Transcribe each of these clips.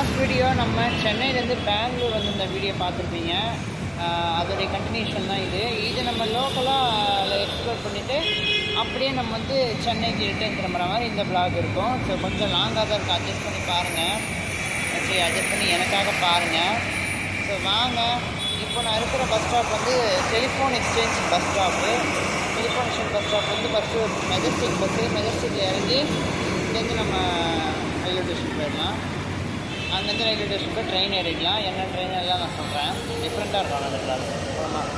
Last video நம்ம சென்னையிலேருந்து பெங்களூர் வந்து இந்த வீடியோ பார்த்துருப்பீங்க. அதோடைய கண்டினியூஷன் தான் இது நம்ம லோக்கலாக எக்ஸ்ப்ளோர் பண்ணிவிட்டு அப்படியே நம்ம வந்து சென்னைக்கு ரிட்டர்ன் திரும்புகிற மாதிரி இந்த பிளாக் இருக்கும். ஸோ கொஞ்சம் லாங்காக தான் இருக்கும், அட்ஜஸ்ட் பண்ணி பாருங்கள். சரி, அட்ஜஸ்ட் பண்ணி எனக்காக பாருங்கள். ஸோ வாங்க, இப்போ நான் இருக்கிற பஸ் ஸ்டாப் வந்து telephone exchange bus stop. Telephone exchange bus stop வந்து ஃபஸ்ட்டு மெஜஸ்டிக் மெஜஸ்டிக்கில் இறங்கி இங்கேருந்து நம்ம ரயில்வே ஸ்டேஷன் போயிடலாம். அங்கேருந்து ரயில்வே ஸ்டேஷன் போய் ட்ரெயின் ஏறிடலாம். என்ன ட்ரெயின் எல்லாம் நான் சொல்கிறேன், டிஃப்ரெண்ட்டாக இருக்கும் அந்த கிளாஸ். ஆமாம்,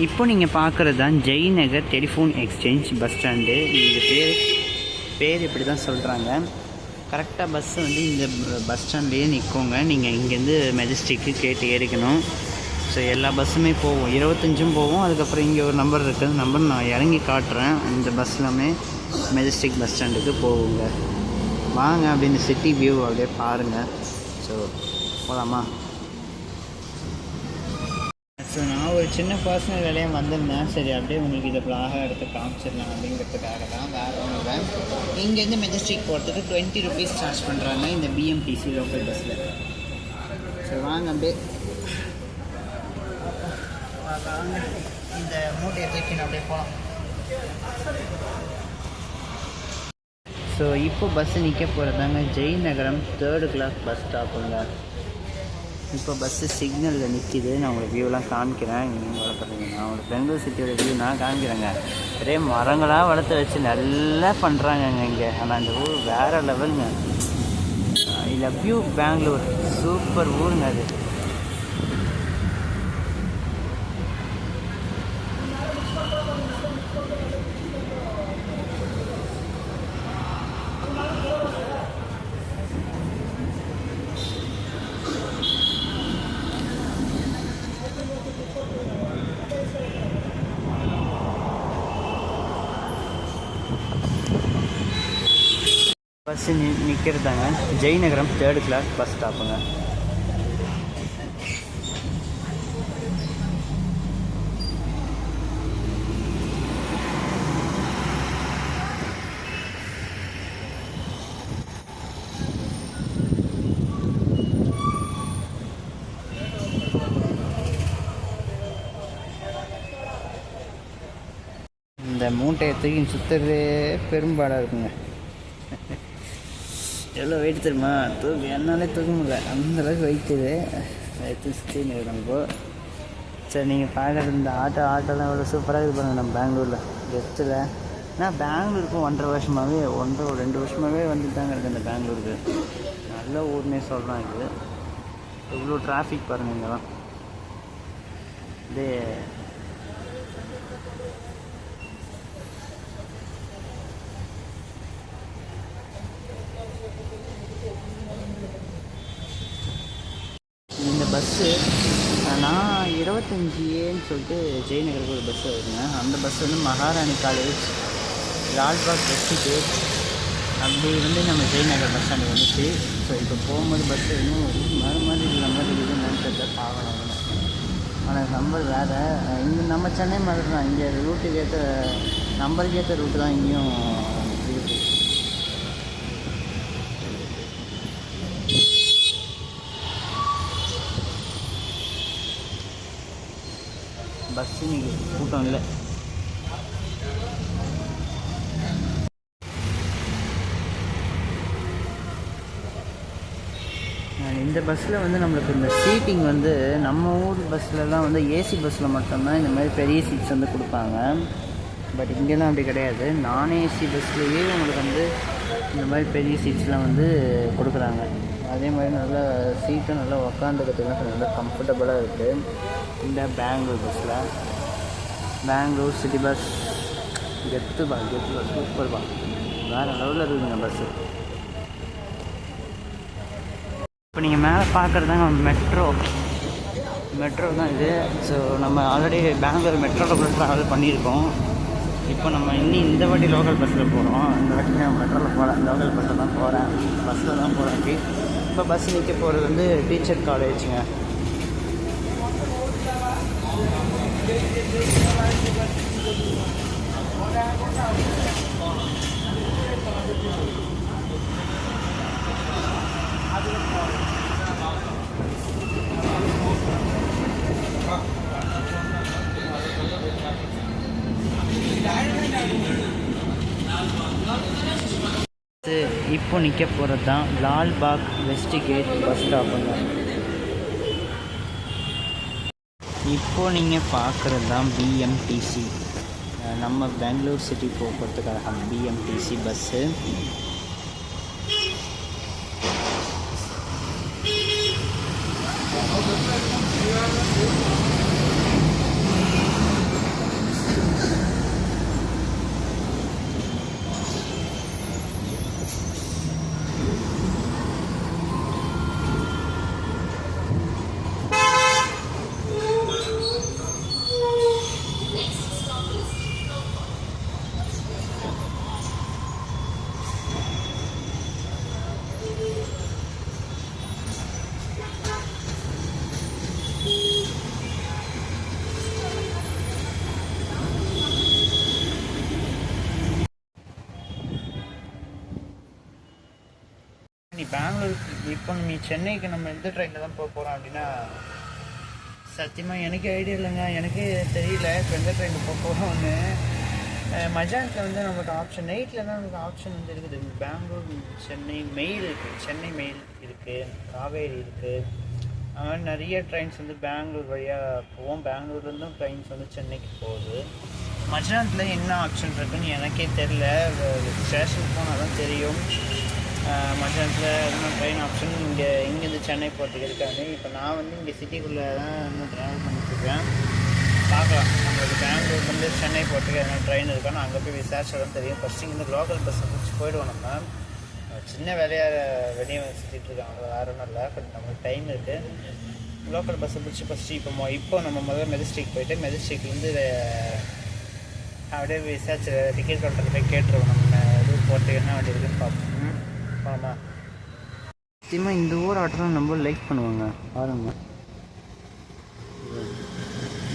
இப்போ நீங்கள் பார்க்குறது தான் Jayanagar telephone exchange bus stand. இது பேர் இப்படி தான் சொல்கிறாங்க. கரெக்டாக பஸ்ஸு வந்து இந்த பஸ் ஸ்டாண்ட்லேயே நிற்கோங்க. நீங்கள் இங்கேருந்து மெஜஸ்டிக்கு கேட்டு ஏறிக்கணும். ஸோ எல்லா பஸ்ஸுமே போகும், 25 போகும். அதுக்கப்புறம் இங்கே ஒரு நம்பர் இருக்குது, நம்பர் நான் இறங்கி காட்டுறேன். இந்த பஸ் எல்லாமே மெஜஸ்டிக் பஸ் ஸ்டாண்டுக்கு போகுங்க. வாங்க, அப்படின்னு சிட்டி வியூ அப்படியே பாருங்கள். ஸோ போகலாமா? ஸோ நான் ஒரு சின்ன பர்சனல் வேலையாக வந்திருந்தேன். சரி, அப்படியே உங்களுக்கு இதை பிளாகாக எடுத்து காமிச்சிடலாம் அப்படிங்கிறதுக்காக தான், வேறு ஒன்றும் இல்லை. இங்கேருந்து மெஜஸ்டிக் போகிறதுக்கு 20 rupees சார்ஜ் பண்ணுறாங்க இந்த பிஎம்டிசி லோக்கல் பஸ்ஸில். ஸோ வாங்க, அப்படியே இந்த மூட்டையை தூக்கின்னு அப்படியே போகலாம். ஸோ இப்போ பஸ்ஸு நிற்க போகிறதாங்க ஜெய்நகரம் 3rd class பஸ் ஸ்டாப்புங்க. இப்போ பஸ்ஸு சிக்னலில் நிற்கிது. நான் உங்களுக்கு வியூலாம் காமிக்கிறேன். நீங்கள் வளர்க்குறீங்க, நான் உங்களுக்கு பெங்களூர் சிட்டியோட வியூ நான் காமிக்கிறேங்க. நிறைய மரங்களாக வளர்த்து வச்சு நல்லா பண்ணுறாங்கங்க இங்கே. ஆனால் இந்த ஊர் வேறு லெவலுங்க. I love you Bengaluru, super ஊருங்க அது. பஸ்ஸு நிற்கிறதாங்க ஜெய்நகரம் 3rd class பஸ் ஸ்டாப்புங்க. இந்த மூட்டையை தூக்கி சுற்றுறதே பெரும்பாடாக இருக்குங்க. எவ்வளோ வெயிட் தெரியுமா? என்னாலே தூக்க முடியல, அந்தளவுக்கு வெயிட் இது. எடுத்து சுற்றின்னு இருக்கோம் இப்போ. சரி, நீங்கள் பார்க்குறது இந்த ஆட்டோலாம் எவ்வளோ சூப்பராக இது பண்ணுங்க நம்ம பெங்களூரில் கெஸ்ட்டில். ஆனால் பெங்களூருக்கு 1.5 வருஷமாகவே 2 வருஷமாகவே வந்துட்டு தாங்க இருக்குது இந்த பெங்களூருக்கு. நல்ல ஊர்னே சொல்கிறேன். இது இவ்வளோ டிராஃபிக் பாருங்கள் இங்கெல்லாம். இதே இந்த பஸ்ஸு நான் 25Aன்னு சொல்லிட்டு ஜெய்நகருக்கு ஒரு பஸ்ஸு வருதுங்க. அந்த பஸ் வந்து மகாராணி காலேஜ், லால்பாக் வெஸ்ட்டு அப்படி வந்து நம்ம ஜெய்நகர் பஸ் ஸ்டாண்டு வந்துச்சு. ஸோ இப்போ போகும்போது பஸ்ஸு இன்னும் மறு மாதிரி இல்லை மாதிரி இருக்குது நினைச்சதை பார்க்கணும். ஆனால் நம்பர் வேறு. இங்கே நம்ம சென்னை மாதிரி தான், இங்கே ரூட்டுக்கு ஏற்ற நம்பருக்கு ஏற்ற ரூட்டு தான் இங்கேயும் இருக்குது. பஸ்ஸு இன்னைக்கு கூட்டம் இல்லை. இந்த பஸ்ஸில் வந்து நம்மளுக்கு இந்த சீட்டிங் வந்து நம்ம ஊர் பஸ்ஸிலலாம் வந்து ஏசி பஸ்ஸில் மட்டும்தான் இந்த மாதிரி பெரிய சீட்ஸ் வந்து கொடுப்பாங்க. பட் இங்கெல்லாம் அப்படி கிடையாது. நான் ஏசி பஸ்லேயே உங்களுக்கு வந்து இந்த மாதிரி பெரிய சீட்ஸ்லாம் வந்து கொடுக்குறாங்க. அதே மாதிரி நல்லா சீட்டும் நல்லா உக்காந்துக்கிறதுக்கு நல்லா கம்ஃபர்டபுளாக இருக்குது இந்த பெங்களூர் பஸ்ஸில். பெங்களூர் சிட்டி பஸ் கெத்து பஸ் சூப்பர் பா, வேறு லெவலில் இருக்குதுங்க பஸ்ஸு. இப்போ நீங்கள் மேலே பார்க்குறதாங்க மெட்ரோ தான் இது. ஸோ நம்ம ஆல்ரெடி பெங்களூர் மெட்ரோவில் கூட ட்ராவல் பண்ணியிருக்கோம். இப்போ நம்ம இந்த வாட்டி லோக்கல் பஸ்ஸில் போகிறோம். இந்த வாட்டி நான் மெட்ரோவில் போகிறேன், லோக்கல் பஸ்ஸில் தான் போகிறேன், பஸ்ஸில் தான் போகிறேன். இப்போ பஸ் நிற்க போகிறது வந்து டீச்சர் காலேஜுங்க. இப்போ நிற்க போகிறது தான் லால்பாக் வெஸ்ட் கேட் பஸ் ஸ்டாப்புங்க. இப்போ நீங்கள் பார்க்குறது தான் பிஎம்டிசி, நம்ம பெங்களூர் சிட்டி போக்குவரத்து கழகம் பிஎம்டிசி பஸ்ஸு. பெங்களூருக்கு இப்போ நீ சென்னைக்கு நம்ம எந்த ட்ரெயினில் தான் போக போகிறோம் அப்படின்னா, சத்தியமாக எனக்கு ஐடியா இல்லைங்க. எனக்கே தெரியல இப்போ எந்த ட்ரெயினில் போக போகிறோம்னு. மஜானில் வந்து நமக்கு ஆப்ஷன், நைட்டில் தான் நமக்கு ஆப்ஷன் வந்து இருக்குது. பெங்களூர் சென்னை மெயில் இருக்குது, சென்னை மெயில் இருக்குது, காவேரி இருக்குது. அது மாதிரி நிறைய ட்ரெயின்ஸ் வந்து பெங்களூர் வழியாக போவோம். பெங்களூர்லேருந்தும் ட்ரெயின்ஸ் வந்து சென்னைக்கு போகுது. மஜானில் என்ன ஆப்ஷன் இருக்குதுன்னு எனக்கே தெரில, ஸ்டேஷனுக்கு போனால் தான் தெரியும். மத்தியானத்தில் இன்னும் ட்ரெயின் ஆப்ஷன் இங்கேருந்து சென்னை போகிறதுக்கு இருக்காது. இப்போ நான் வந்து இங்கே சிட்டிக்குள்ளே தான் இன்னும் ட்ராவல் பண்ணிட்டுருக்கேன். பார்க்கலாம் நம்மளுக்கு பெங்களூர்லேருந்து சென்னை போகிறதுக்கு எதனா ட்ரெயின் இருக்கான்னு அங்கே போய் விசாரிச்சா தான் தெரியும். ஃபஸ்ட்டு இங்கேருந்து லோக்கல் பஸ்ஸை பிடிச்சி போய்டுவோம். நம்ம சின்ன வேலையாக வெளியே சுற்றிட்டுருக்காங்க, வேறு ஒன்றும் இல்லை. பட் நம்மளுக்கு டைம் இருக்குது. லோக்கல் பஸ்ஸை பிடிச்சி ஃபஸ்ட்டு இப்போ நம்ம முதல்ல மெஜஸ்டிக் போய்ட்டு மெஜஸ்டிக்லேருந்து அப்படியே விசாரிச்சு டிக்கெட் கவுண்டரில் போய் கேட்டுருவோம் நம்ம இது போகிறதுக்கு என்ன வண்டி இருக்குதுன்னு பார்ப்போம். ஆமாம், சத்தியமாக இந்த ஊர் ஆட்டோலாம் ரொம்ப லைக் பண்ணுவாங்க பாருங்க.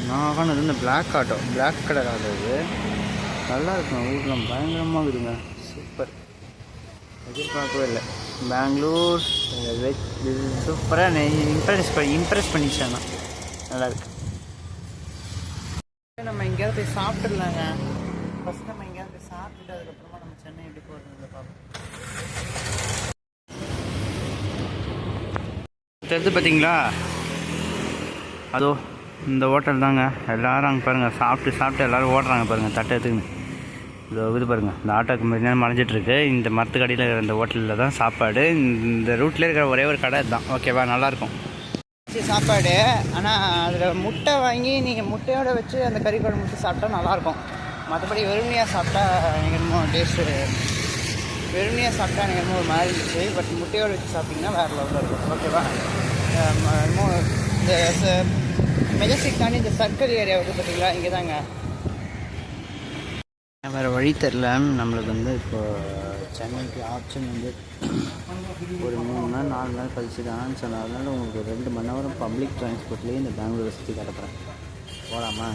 நான் காணது இந்த black auto, black colour auto. இது நல்லா இருக்கும், ஊர்லாம் பயங்கரமாக இருக்குதுங்க, சூப்பர். எதிர்பார்க்கவே இல்லை. பெங்களூர் சூப்பராக இம்ப்ரெஸ் பண்ணிச்சாங்க, நல்லாயிருக்கு. நம்ம எங்கேயாவது போய் சாப்பிட்டுடலாங்க. ஃபஸ்ட் நம்ம எங்கேயாவது போய் சாப்பிட்டுட்டு அதுக்கப்புறமா நம்ம சென்னை எப்படி போகிறதுங்க பார்ப்போம். தெரிஞ்சு பார்த்தீங்களா, அதோ இந்த ஹோட்டல் தாங்க. எல்லோரும் அங்கே பாருங்கள், சாப்பிட்டு எல்லோரும் ஓடுறாங்க பாருங்கள், தட்டை எடுத்துக்கின்னு. இதோ இது பாருங்கள், இந்த ஆட்டோக்கு முன்னாடி மறைஞ்சிட்ருக்கு. இந்த மரத்துக்கடியில் இருக்கிற இந்த ஹோட்டலில் தான் சாப்பாடு. இந்த ரூட்டில் இருக்கிற ஒரே ஒரு கடை தான், ஓகேவா, நல்லாயிருக்கும் சாப்பாடு. ஆனால் அதில் முட்டை வாங்கி நீங்கள் முட்டையோடு வச்சு அந்த கறி குழம்பு முட்டை சாப்பிட்டா நல்லாயிருக்கும். மற்றபடி வெறுமையாக சாப்பிட்டா எனக்கு என்னமோ டேஸ்ட்டு, வெறுமையாக சாப்பிட்டா எனக்கு என்னமோ ஒரு மாதிரி இருந்துச்சு. பட் முட்டையோடு வச்சு சாப்பிட்டிங்கன்னா வேறு லெவலில் இருக்கும், ஓகேவா. என்னமோ இந்த மெஜஸ்டிக் தாண்டி இந்த சர்க்கிள் ஏரியா வந்து பார்த்தீங்களா, இங்கே தாங்க. வேறு வழி தெரில. நம்மளுக்கு வந்து இப்போது சென்னைக்கு ஆப்ஷன் வந்து ஒரு 3 நாள் 4 நாள் கழிச்சு தான் சொன்னேன். அதனால் உங்களுக்கு 2 மணி நேரம் பப்ளிக் டிரான்ஸ்போர்ட்லேயே இந்த பெங்களூரை சுற்றி காட்டுறேன், போகலாமா.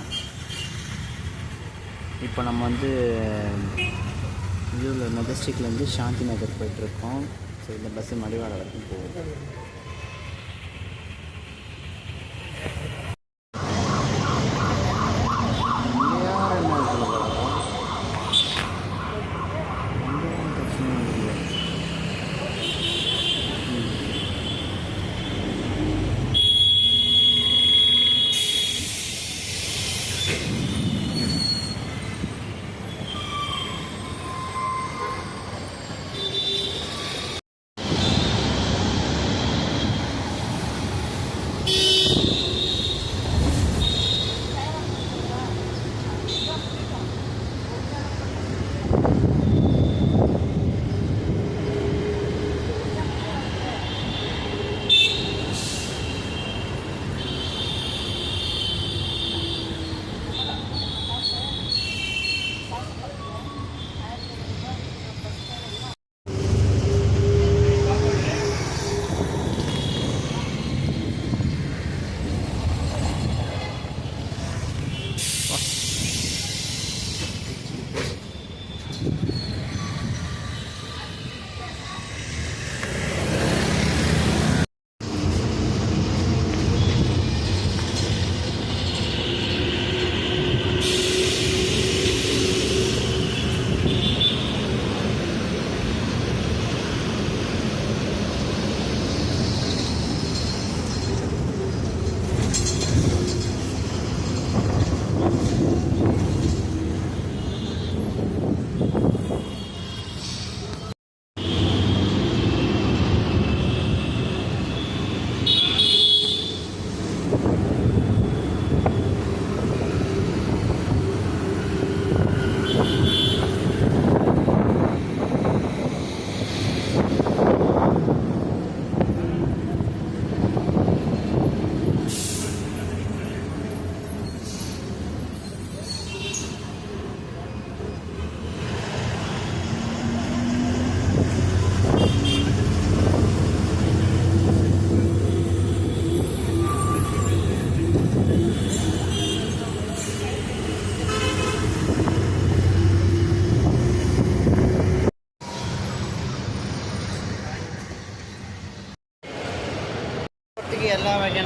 இப்போ நம்ம வந்து இதில் மெஜஸ்டிக்லேருந்து சாந்தி நகர் போயிட்டுருக்கோம். ஸோ இந்த பஸ்ஸு மடிவாள வரைக்கும் போகும்.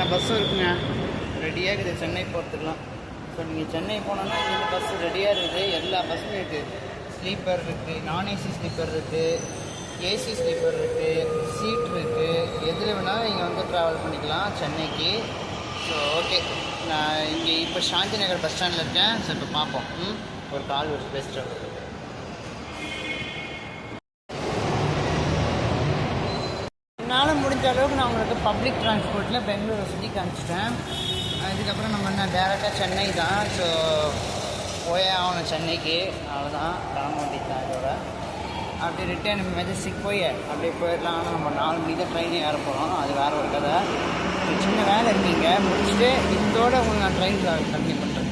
வகையான பஸ்ஸும் இருக்குங்க, ரெடியாக இருக்குது சென்னை போகிறதுக்குலாம். ஸோ நீங்கள் சென்னை போனோன்னா இங்கேருந்து பஸ்ஸு ரெடியாக இருக்குது, எல்லா பஸ்ஸும் இருக்குது. ஸ்லீப்பர் இருக்குது, நான் ஏசி ஸ்லீப்பர் இருக்குது, ஏசி ஸ்லீப்பர் இருக்குது, சீட் இருக்குது. எதில் வேணாலும் நீங்கள் வந்து ட்ராவல் பண்ணிக்கலாம் சென்னைக்கு. ஸோ ஓகே, நான் இங்கே இப்போ சாந்தி நகர் பஸ் ஸ்டாண்டில் இருக்கேன். ஸோ இப்போ பார்ப்போம். ஒரு கால் ஒரு பேசுகிறேன். என்னால் முடிஞ்ச அளவுக்கு நான் உங்களுக்கு பப்ளிக் ட்ரான்ஸ்போர்ட்டில் பெங்களூரை சுற்றி காமிச்சிட்டேன். இதுக்கப்புறம் நம்ம என்ன டேரெக்டாக சென்னை தான். ஸோ போயே ஆகணும் சென்னைக்கு, அவ்வளோதான். ராமவண்டி தான் இதோட. அப்படியே ரிட்டர்ன் மெஜஸ்டிக் போய் அப்படியே போயிடலாம். ஆனால் நம்ம 4 மணிக்கு தான் ட்ரெயினே ஏற போகிறோம், அது வேறு ஒரு கதை. ஒரு சின்ன வேலை இருக்கீங்க, முடிச்சுட்டு இதோட உங்களுக்கு நான் ட்ரெயின் ட்ராவல் கண்டினியூ பண்ணுறேன்.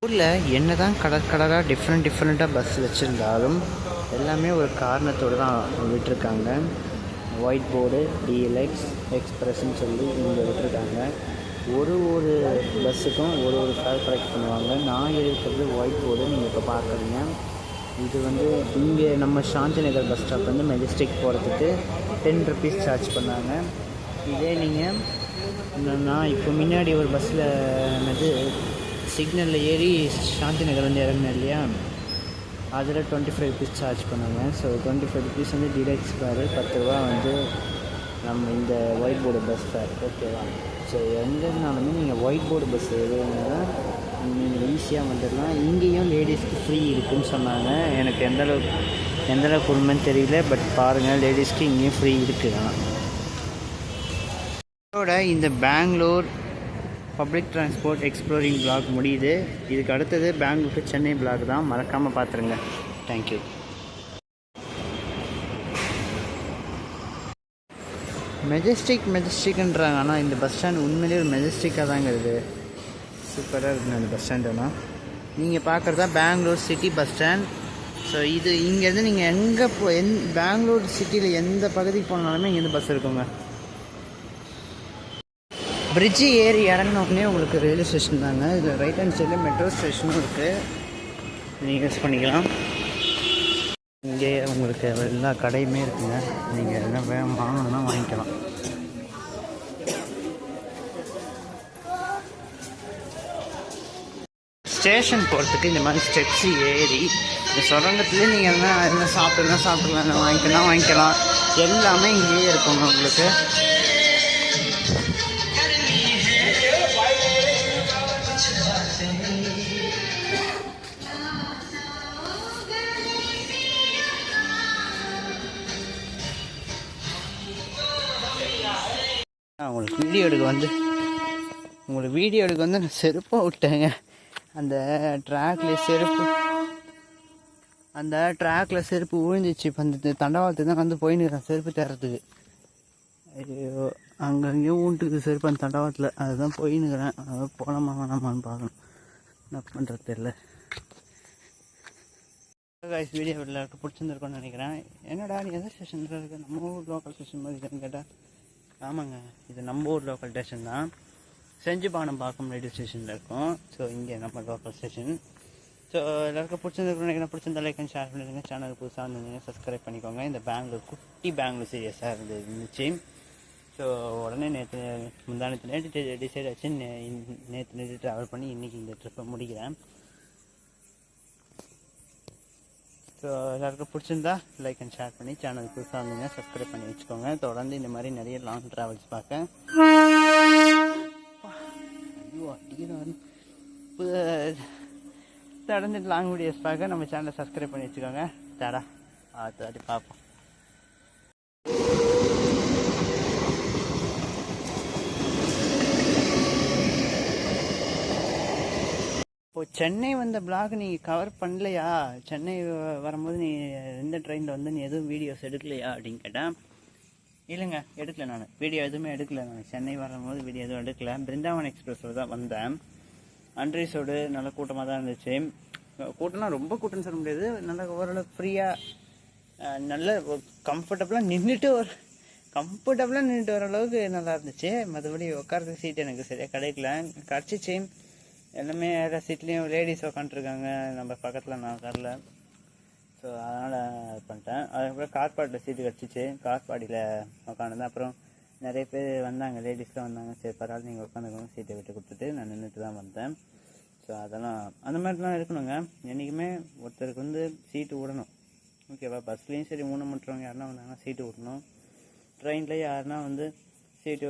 ஊரில் என்ன தான் கலராக டிஃப்ரெண்ட்டாக பஸ் வச்சுருந்தாலும் எல்லாமே ஒரு காரணத்தோடு தான் விட்டுருக்காங்க. ஒயிட் போர்டு டிஎல்எக்ஸ் எக்ஸ்பிரஸ்ன்னு சொல்லி இங்கே விட்டுருக்காங்க. ஒரு பஸ்ஸுக்கும் ஒரு ஃபேர் கலெக்ட் பண்ணுவாங்க. நான் இருக்கிறது ஒயிட் போர்டு நீங்கள் இப்போ பார்க்குறீங்க. இது வந்து இங்கே நம்ம சாந்தி நகர் பஸ் ஸ்டாப் வந்து மெஜஸ்டிக் போகிறதுக்கு 10 rupees சார்ஜ் பண்ணாங்க. இதே நீங்கள் நான் இப்போ முன்னாடி ஒரு பஸ்ஸில் வந்து சிக்னலில் ஏறி சாந்தி நகர் வந்து இறங்கினேன் இல்லையா, அதில் 25 rupees சார்ஜ் பண்ணாங்க. ஸோ 25 rupees வந்து டிலக்ஸ் ஃபேரு, 10 ரூபா வந்து நம்ம இந்த ஒயிட் போர்டு பஸ் ஃபேர். ஓகேவா? ஸோ எங்கே இருந்தாலுமே நீங்கள் ஒயிட் போர்டு பஸ் எதுனா நீங்கள் ஈஸியாக வந்துடலாம். இங்கேயும் லேடிஸ்க்கு ஃப்ரீ இருக்குதுன்னு சொன்னாங்க. எனக்கு எந்தளவுக்கு உண்மைன்னு தெரியல, பட் பாருங்கள், லேடிஸ்க்கு இங்கேயும் ஃப்ரீ இருக்குது. இதோட இந்த Bangalore public transport exploring blog முடியுது. இதுக்கு அடுத்தது பெங்களூர் டு சென்னை பிளாக் தான், மறக்காமல் பார்த்துருங்க. தேங்க்யூ. மெஜஸ்டிக்ன்றாங்க, ஆனால் இந்த பஸ் ஸ்டாண்ட் உண்மையிலே ஒரு மெஜஸ்டிக்காக தாங்க இருக்குது. சூப்பராக இருக்குங்க அந்த பஸ் ஸ்டாண்டுனா. நீங்கள் பார்க்குறது தான் Bangalore city bus stand. So இது இங்கேருந்து நீங்கள் எங்கே பெங்களூர் சிட்டியில் எந்த பகுதிக்கு போனாலுமே இங்கேருந்து பஸ் இருக்குங்க. பிரிட்ஜு ஏறி இறங்கினோடனே உங்களுக்கு ரயில்வே ஸ்டேஷன் தாங்க. இதில் ரைட் ஹேண்ட் சைடில் மெட்ரோ ஸ்டேஷனும் இருக்குது, நீங்கள் யூஸ் பண்ணிக்கலாம். இங்கே உங்களுக்கு எல்லா கடையுமே இருக்குங்க, நீங்கள் என்ன வாங்கணுன்னா வாங்கிக்கலாம். ஸ்டேஷன் போகிறதுக்கு இந்த மாதிரி ஸ்டெப்ஸு ஏறி இந்த சுரங்கத்துலேயே நீங்கள் என்ன சாப்பிட்லாம், என்ன வாங்கிக்கலாம். எல்லாமே இங்கேயே இருக்குங்க உங்களுக்கு. உங்களுக்கு வீடியோ எடுக்க வந்து நான் செருப்பாக விட்டேங்க. அந்த ட்ராக்கில் செருப்பு விழுந்துச்சு. இப்போ அந்த தண்டவாளத்துக்கு தான் வந்து போயின்னு செருப்பு தேர்றதுக்கு. ஐயோ, அங்கங்கேயும் ஊண்டுக்குது செருப்பு அந்த தண்டவாளத்தில். அதுதான் போயின்னுக்கிறேன். அதாவது போகலாமா வேணாமான்னு பார்க்கணும், என்ன பண்ணுறது தெரியல. காய்ஸ், வீடியோ எல்லாருக்கும் பிடிச்சிருந்துருக்கோன்னு நினைக்கிறேன். என்னடா நீ எந்த ஸ்டேஷனில் இருக்க? நம்ம ஊர் லோக்கல் ஸ்டேஷன் மாதிரி இருக்கான்னு கேட்டால், ஆமாங்க, இது நம்ம ஊர் லோக்கல் ஸ்டேஷன் தான். செஞ்சிபானம் பாக்கம் ரயில்வே ஸ்டேஷனில் இருக்கும். ஸோ இங்கே நம்ம லோக்கல் ஸ்டேஷன். ஸோ எல்லாருக்கும் பிடிச்சிருந்துருக்கோன்னு நினைக்கிறேன். பிடிச்சிருந்த லைக் அண்ட் ஷேர் பண்ணிடுங்க. சேனலுக்கு புதுசாக இருந்தீங்க சப்ஸ்கிரைப் பண்ணிக்கோங்க. இந்த குட்டி பெங்களூர் சீரியஸாக இருந்துச்சு. ஸோ உடனே நேற்று டிசைட் ஆச்சு. நேற்று ட்ராவல் பண்ணி இன்றைக்கி இந்த ட்ரிப்பை முடிக்கிறேன். ஸோ எல்லாருக்கும் பிடிச்சிருந்தா லைக் அண்ட் ஷேர் பண்ணி சேனலுக்கு புதுசாக இருந்தீங்க சப்ஸ்கிரைப் பண்ணி வச்சுக்கோங்க. தொடர்ந்து இந்த மாதிரி நிறைய லாங் ட்ராவல்ஸ் பார்க்க தொடர்ந்து லாங் வீடியோஸ் பார்க்க நம்ம சேனலை சப்ஸ்கிரைப் பண்ணி வச்சுக்கோங்க. தடா ஆத்தாடி பார்ப்போம். இப்போது சென்னை வந்த பிளாக் நீங்கள் கவர் பண்ணலையா? சென்னை வரும்போது நீ எந்த ட்ரெயினில் வந்து நீ எதுவும் வீடியோஸ் எடுக்கலையா அப்படின்னு கேட்டேன். இல்லைங்க, எடுக்கல. நான் வீடியோ எதுவுமே எடுக்கலை. நான் சென்னை வரும்போது வீடியோ எதுவும் எடுக்கலை. பிருந்தாவன் எக்ஸ்பிரஸோடு தான் வந்தேன். அன்ட்ரீஸோடு நல்ல கூட்டமாக தான் இருந்துச்சு. கூட்டம்னா ரொம்ப கூட்டம்னு சொல்ல முடியாது, நல்லா ஓரளவுக்கு ஃப்ரீயாக நல்ல கம்ஃபர்டபுளாக நின்றுட்டு வர அளவுக்கு நல்லா இருந்துச்சு. மற்றபடி உட்காரது சீட் எனக்கு சரியாக கிடச்சிச்சு. எல்லாமே எல்லா சீட்லேயும் லேடிஸ் உட்காந்துருக்காங்க. நம்ம பக்கத்தில் நான் உட்காரல. ஸோ அதனால் பண்ணிட்டேன். அதுக்கப்புறம் கார்பாடியில் சீட்டு கிடச்சிச்சு. கார்பாடியில் உட்காந்துருந்தேன். அப்புறம் நிறைய பேர் வந்தாங்க, லேடிஸ்லாம் வந்தாங்க. சரி பரவாயில்ல நீங்கள் உட்காந்துக்கோங்க, சீட்டை விட்டு கொடுத்துட்டு நான் நின்றுட்டு தான் வந்தேன். ஸோ அதெல்லாம் அந்த மாதிரிலாம் இருக்கணுங்க. என்றைக்குமே ஒருத்தருக்கு வந்து சீட்டு விடணும், ஓகேவா? பஸ்லேயும் சரி ஊனமுற்றவங்க யாருன்னா வந்தாங்கன்னா சீட்டு விடணும். ட்ரெயினில் யாருன்னா வந்து சீட்டு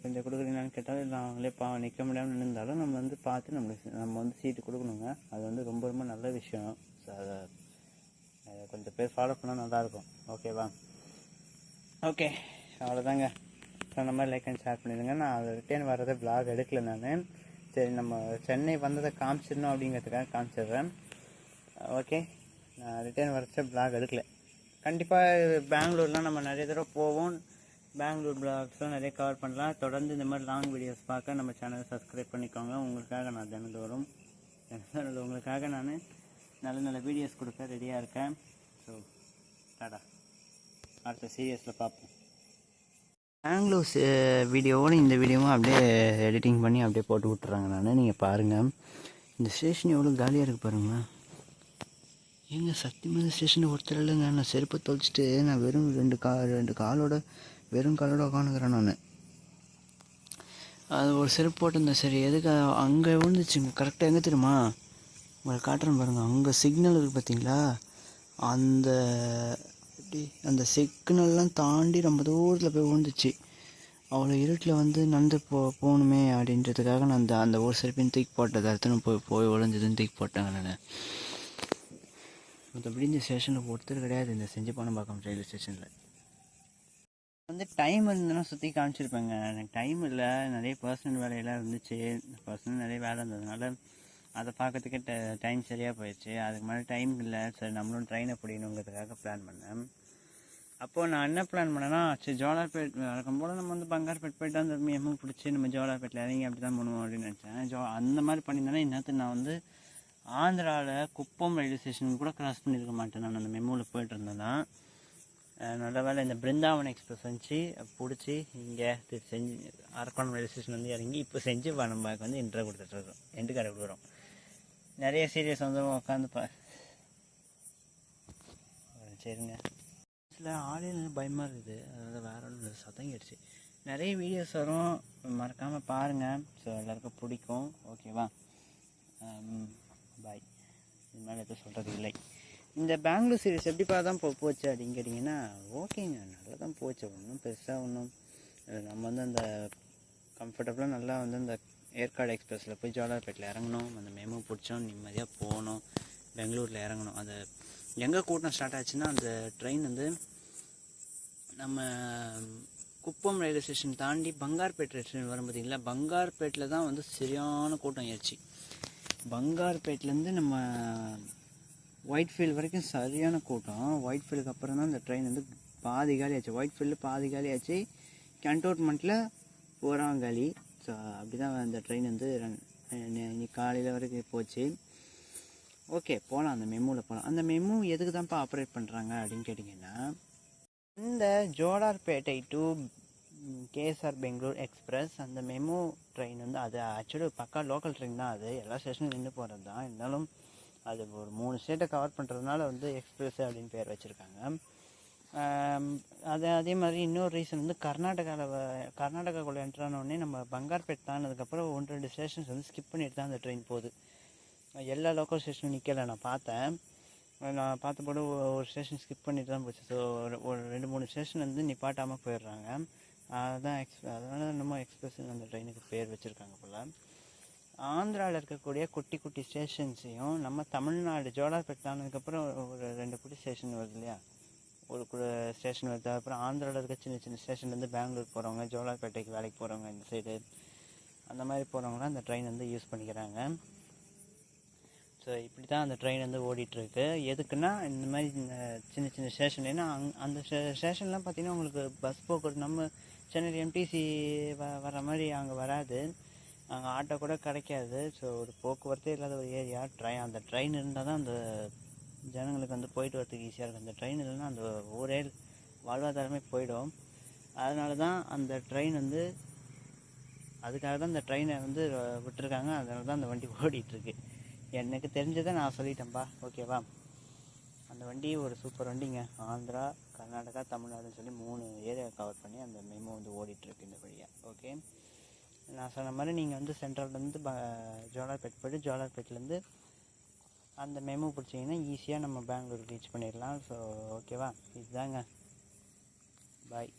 கொஞ்சம் கொடுக்குறீங்களான்னு கேட்டாலும் இல்லை அவங்களே நிற்க முடியாமல் நின்றுந்தாலும் நம்ம வந்து பார்த்து நம்ம வந்து சீட்டு கொடுக்கணுங்க. அது வந்து ரொம்ப ரொம்ப நல்ல விஷயம். ஸோ அதை கொஞ்சம் பேர் ஃபாலோ பண்ணால் நல்லாயிருக்கும், ஓகேவா? ஓகே, அவ்வளோதாங்க. சொன்ன மாதிரி லைக் அண்ட் ஷேர் பண்ணிடுங்க. நான் அதை ரிட்டர்ன் வர்றதை விளாக் எடுக்கல நான். சரி, நம்ம சென்னை வந்ததை காமிச்சிடணும் அப்படிங்கிறதுக்காக காமிச்சிடுறேன். ஓகே, நான் ரிட்டர்ன் வர்றத விளாக் எடுக்கல. கண்டிப்பாக பெங்களூர்லாம் நம்ம நிறைய தடவை போவோம். பெங்களூர் பிளாக்ஸ்லாம் நிறைய கவர் பண்ணலாம். தொடர்ந்து இந்த மாதிரி லாங் வீடியோஸ் பார்க்க நம்ம சேனலை சப்ஸ்கிரைப் பண்ணிக்கோங்க. உங்களுக்காக நான் தினந்தோறும் உங்களுக்காக நான் நல்ல நல்ல வீடியோஸ் கொடுக்க ரெடியாக இருக்கேன். ஸோ டாடா, அடுத்த சீரியஸில் பார்ப்போம். பெங்களூர் வீடியோவோடு இந்த வீடியோவும் அப்படியே எடிட்டிங் பண்ணி அப்படியே போட்டு விட்டுறாங்க. நீங்கள் பாருங்கள், இந்த ஸ்டேஷன் எவ்வளோ காலியாக இருக்குது பாருங்களேன். எங்கள் சத்தியமாக ஸ்டேஷனில் ஒருத்தர் இல்லைங்க. நான் செருப்பை தொலைச்சிட்டு நான் வெறும் ரெண்டு காலோட உட்காந்துக்கிறேன் நான். அது ஒரு செருப்பு போட்டிருந்தேன். சரி எதுக்கு அங்கே விழுந்துச்சுங்க. கரெக்டாக எங்கே தெரியுமா? உங்களை காட்டுறேன் பாருங்கள். அங்கே சிக்னல் இருக்குது பார்த்தீங்களா? அந்த சிக்னல்லாம் தாண்டி ரொம்ப தூரத்தில் போய் விழுந்துச்சு. அவ்வளோ இருட்டில் வந்து நடந்து போகணுமே அப்படின்றதுக்காக நான் அந்த ஒரு செருப்பையும் தூக்கி போட்டது. அடுத்து போய் விழுந்ததுன்னு தூக்கி போட்டேங்க நான். மற்றபடி இந்த ஸ்டேஷனில் ஒருத்தர் கிடையாது, இந்த செஞ்சிபாளையம் ரயில்வே ஸ்டேஷனில். வந்து டைம் இருந்ததுன்னா சுற்றி காமிச்சிருப்பேங்க. எனக்கு டைம் இல்லை, நிறைய பர்சனல் வேலையெல்லாம் இருந்துச்சு. பர்சனல் நிறைய வேலை இருந்ததுனால அதை பார்க்கறதுக்கே டைம் சரியாக போயிடுச்சு. அதுக்கு மேலே டைம் இல்லை. சரி நம்மளும் ட்ரெயினை பிடிக்கணுங்கிறதுக்காக பிளான் பண்ணேன். அப்போது நான் என்ன பிளான் பண்ணேன்னா, சரி ஜோலார்பேட் வழக்கம் போல் நம்ம வந்து பங்கார்பேட் போய்ட்டு அந்த மெமோ பிடிச்சி நம்ம ஜோலார்பேட்டில் இறங்கி அப்படி தான் பண்ணுவோம் அப்படின்னு நினச்சேன். அந்த மாதிரி பண்ணியிருந்தேன்னா இன்னத்துக்கு நான் வந்து ஆந்திராவில் குப்பம் ரயில்வே ஸ்டேஷனுக்கு கூட கிராஸ் பண்ணியிருக்க மாட்டேன். நான் அந்த மெமோவில் போய்ட்டு இருந்தேன்னா நல்ல வேலை இந்த பிருந்தாவன் எக்ஸ்பிரஸ் வந்துச்சு பிடிச்சி இங்கே செஞ்சு அரக்கோணம் ரயில்வே ஸ்டேஷன் வந்து இறங்கி இப்போ செஞ்சிபாளையம் வந்து இன்ட்ரோ கொடுத்துட்ருக்கோம். எண்டு கடை கொடுக்குறோம். நிறைய சீரியஸ் வந்து உட்காந்து சரிங்க. சில ஆடியன்ஸ் பயமாக இருக்குது, அதனால் வேறு ஒன்று சத்தம் கேட்டுச்சு. நிறைய வீடியோஸ் வரும், மறக்காமல் பாருங்கள். ஸோ எல்லாருக்கும் பிடிக்கும், ஓகேவா? பாய். இது மேலே எதுவும் சொல்கிறது இல்லை. இந்த பெங்களூர் சீரிஸ் எப்படிப்பா தான் போச்சு அப்படின்னு கேட்டிங்கன்னா, ஓகேங்க, நல்லா தான் போச்சு. ஒன்றும் பெருசாக ஒன்றும் நம்ம வந்து அந்த கம்ஃபர்டபுளாக நல்லா வந்து அந்த ஏற்காடு எக்ஸ்பிரஸில் போய் ஜோலார்பேட்டில் இறங்கணும், அந்த மெமோ பிடிச்சோம், நிம்மதியாக போகணும், பெங்களூரில் இறங்கணும். அது எங்கே கூட்டம் ஸ்டார்ட் ஆச்சுன்னா, அந்த ட்ரெயின் வந்து நம்ம குப்பம் ரயில்வே ஸ்டேஷன் தாண்டி பங்கார்பேட் ரயில்வே ஸ்டேஷன் வரும் பார்த்தீங்களா, பங்கார்பேட்டில் தான் வந்து சரியான கூட்டம் ஏறிச்சு. பங்கார்பேட்லேருந்து நம்ம ஒயிட்ஃபீல்டு வரைக்கும் சரியான கூட்டம். ஒயிட்ஃபீல்டுக்கு அப்புறம் தான் இந்த ட்ரெயின் வந்து பாதி காலி ஆச்சு. ஒயிட்ஃபீல்டு பாதி காலி ஆச்சு, கண்டோன்மெண்ட்டில் போகிறாங்க காலி. ஸோ அப்படி தான் அந்த ட்ரெயின் வந்து இன்னைக்கு காலையில் வரைக்கும் போச்சு. ஓகே, போகலாம், அந்த மெமோவில் போகலாம். அந்த மெமோ எதுக்கு தான்ப்பா ஆப்ரேட் பண்ணுறாங்க அப்படின்னு கேட்டிங்கன்னா, இந்த Jolarpettai to KSR Bangalore express அந்த மெமோ ட்ரெயின் வந்து அது ஆக்சுவலி பக்கா லோக்கல் ட்ரெயின் தான். அது எல்லா ஸ்டேஷனும் நின்று போகிறது தான். இருந்தாலும் அது ஒரு 3 ஸ்டேட்டை கவர் பண்ணுறதுனால வந்து எக்ஸ்பிரஸ் அப்படின்னு பேர் வச்சுருக்காங்க. அதே மாதிரி இன்னொரு ரீசன் வந்து கர்நாடகாக்குள்ளே என்ட்ரானோடனே நம்ம பங்கார்பேட் தானதுக்கப்புறம் 1-2 ஸ்டேஷன்ஸ் வந்து ஸ்கிப் பண்ணிட்டு தான் அந்த ட்ரெயின் போகுது. எல்லா லோக்கல் ஸ்டேஷனும் நிற்கலை. நான் பார்த்தபோது ஒரு ஸ்டேஷன் ஸ்கிப் பண்ணிட்டு தான் போச்சு. ஸோ ஒரு 2-3 ஸ்டேஷன் வந்து நிப்பாட்டாமல் போயிடுறாங்க. அதனால நம்ம எக்ஸ்பிரஸ் அந்த ட்ரெயினுக்கு பேர் வச்சுருக்காங்க போல். ஆந்திராவில் இருக்கக்கூடிய குட்டி குட்டி ஸ்டேஷன்ஸையும் நம்ம தமிழ்நாடு ஜோலார்பேட் தானதுக்கப்புறம் ஒரு 2 குட்டி ஸ்டேஷன் வருது இல்லையா, ஒரு ஸ்டேஷன் வருது. அப்புறம் ஆந்திராவில் இருக்க சின்ன சின்ன ஸ்டேஷன்லேருந்து பெங்களூர் போகிறவங்க, ஜோலார்பேட்டைக்கு வேலைக்கு போகிறவங்க, இந்த சைடு அந்த மாதிரி போகிறவங்களாம் அந்த ட்ரெயின் வந்து யூஸ் பண்ணிக்கிறாங்க. ஸோ இப்படி தான் அந்த ட்ரெயின் வந்து ஓடிட்டுருக்கு. எதுக்குன்னா இந்த மாதிரி சின்ன சின்ன ஸ்டேஷன், ஏன்னா அந்த ஸ்டேஷன்லாம் பார்த்திங்கன்னா உங்களுக்கு பஸ் போக்குவரத்து நம்ம சென்னை எம்டிசி வர மாதிரி அங்கே வராது, அங்கே ஆட்டோ கூட கிடைக்காது. ஸோ ஒரு போக்குவரத்தே இல்லாத ஒரு ஏரியா. அந்த ட்ரெயின் இருந்தால் தான் அந்த ஜனங்களுக்கு வந்து போயிட்டு வரதுக்கு ஈஸியாக இருக்கும். அந்த ட்ரெயின் இல்லைன்னா அந்த ஊரே வாழ்வாதாரமே போயிடும். அதனால தான் அந்த ட்ரெயின் வந்து அதுக்காக தான் அந்த ட்ரெயினை வந்து விட்டுருக்காங்க. அதனால தான் அந்த வண்டி ஓடிட்டுருக்கு. எனக்கு தெரிஞ்சதை நான் சொல்லிட்டேன்ப்பா, ஓகேவா? அந்த வண்டி ஒரு சூப்பர் வண்டிங்க. ஆந்திரா, கர்நாடகா, தமிழ்நாடுன்னு சொல்லி 3 ஏரியா கவர் பண்ணி அந்த மெமோ வந்து ஓடிட்டுருக்கு இந்த வழியாக. ஓகே, நான் சொன்ன மாதிரி நீங்கள் வந்து சென்ட்ரல்லேருந்து ஜோலார்பேட் போய்ட்டு ஜோலார்பேட்லேருந்து அந்த மெமோ பிடிச்சிங்கன்னா ஈஸியாக நம்ம பெங்களூர் ரீச் பண்ணிடலாம். ஸோ ஓகேவா, இதுதாங்க. பாய்.